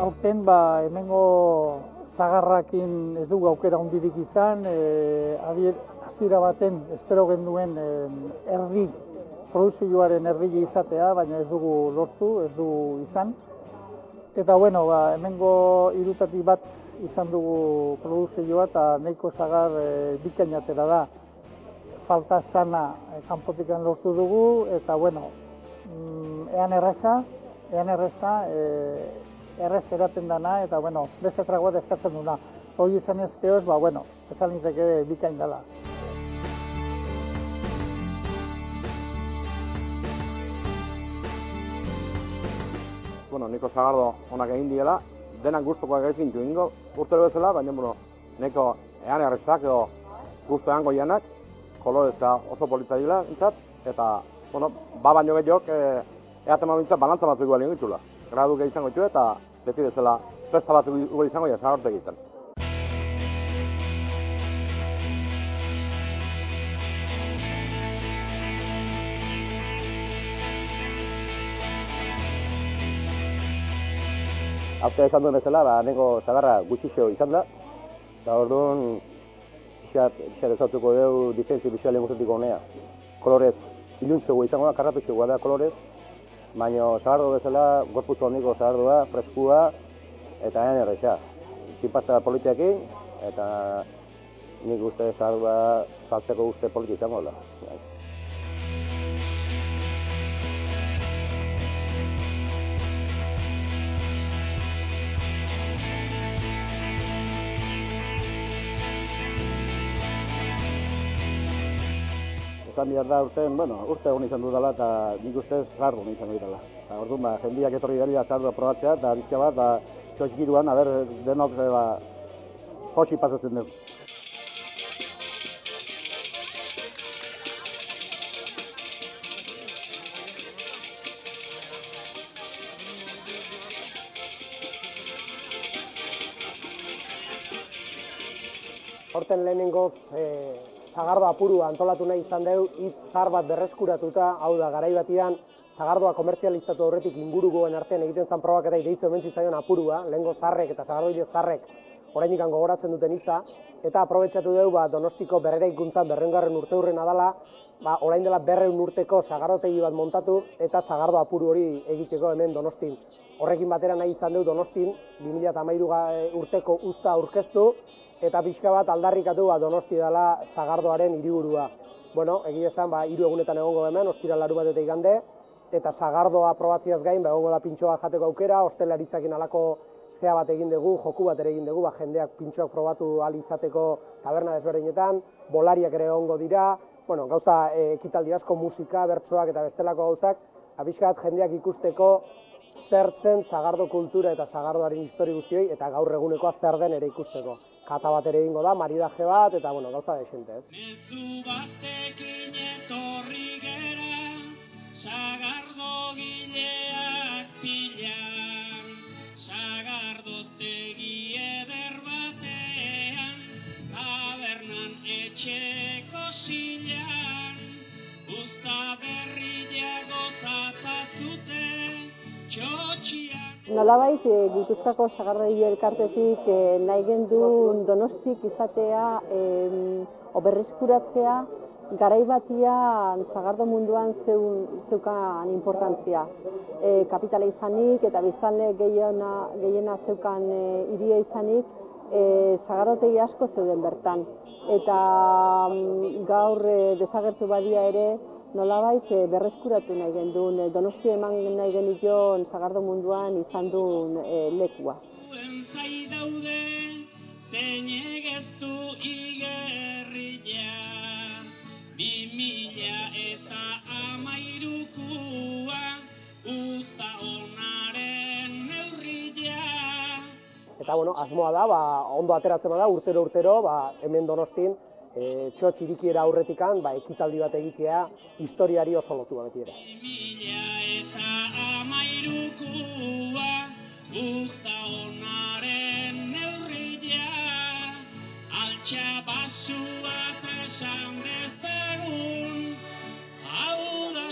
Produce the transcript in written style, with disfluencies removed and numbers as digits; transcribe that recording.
Aurten hemengo sagarrakin ez dugu aukera handirik izan, hasiera baten espero genduen produkzioaren erdia izatea, baina ez dugu lortu, ez dugu izan. Eta bueno, hemengo hirutatik bat izan dugu produkzioa eta nahiko sagar bikainatera da. Falta sana kanpotikan lortu dugu eta bueno, ean erreza, errez eraten dana eta bueno, beste tragoa eskatzen duna. Hoi izan ezkeoz, bueno, esan ninteke bikain dela. Bueno, niko sagardo onak egin diela, denak gustukoak ez gintu ingo, urtero bezala, baina neko ean errezak edo gustu eango janak, koloreza oso polita dila, eta baino gehiok eaten mabintza balantza batzuk igual ingitula. Gradu gehi izango ditu eta beti bezala festa batzuk igual izango ja sagarte egiten. Aurten esan duen bezala, neko sagarra gutxixo izan da, eta orduan pixat ezautuko dugu diferentzi bisualen guztetik honea. Kolorez iluntxoa izango da, karratutxoa da kolorez, baina sagardo bezala gorputzu handiko sagardua, freskua eta ean erreza. Txinpasta politiakin eta nik uste sagardua saltzeko uste politi izango da. Esan behar da urte egon izan dudala eta nik ustez sagardo honi izango dira. Orduan, jendiak etorri dira sagardua probatzea eta bizka bat, txotxikiruan, denok hoxi pasatzen dugu. Horten lehenengoz sagardo apurua antolatu nahi izan dugu, hitz zahar bat berreskuratuta, hau da, garai batian sagardoa komertzializatu aurretik ingurukoen artean egiten zan probak eta deitzen omen zitzaion apurua, lehengo zarrek eta sagardoile zarrek oraindik gogoratzen duten hitza, eta aprobetxatu dugu Donostiko berreraikuntzan 200. urteurrena dela, orain dela 200 urteko sagardotegi bat montatu eta sagardo apuru hori egiteko hemen Donostin. Horrekin batera nahi izan dugu Donostin 2013 urteko uzta aurkeztu, eta pixka bat aldarrikatu Donosti dela sagardoaren hiriburua. Bueno, egia esan, 3 egunetan egongo hemen, ostiral larunbatetik igande, eta sagardoa probatziaz gain, egongo da pintxoa jateko aukera, ostelaritzakin alako zea bat egin dugu, joku bat ere egin dugu, jendeak pintxoak probatu ahal izateko taberna desberdinetan, bolariak ere egongo dira, bueno, gauza ekitaldi asko, musika, bertsoak eta bestelako gauzak, pixka bat jendeak ikusteko zertzen sagardo kultura eta sagardoaren histori guztioi, eta gaur egunekoa zer den ere ikusteko. Kata bat ere egingo da, maridaje bat, eta bueno, gauza desente, ez? Mezu batekin etorri gera, sagardo gileak pilan, sagardotegi eder batean, tabernan etxeko zilan, uzta berriago zazazute, txotxian. Nolabait, Gipuzkoako sagardoile elkartetik nahi genduen Donostik izatea berreskuratzea garai batian sagardo munduan zeukan importantzia. Kapitala izanik eta biztanle gehiena zeukan hiria izanik, sagardotegi asko zeuden bertan. Eta gaur desagertu badia ere, nolabait berreskuratu nahi genduen, Donosti eman nahi genion sagardo munduan izan duen lekua. Eta bueno, asmoa da, ondo ateratzen da, urtero, hemen Donostin, txotx irikiera aurretikan, ekitaldi bat egitea, historiari oso lotua beti ere. Altxa basu bat esan dezagun, hau da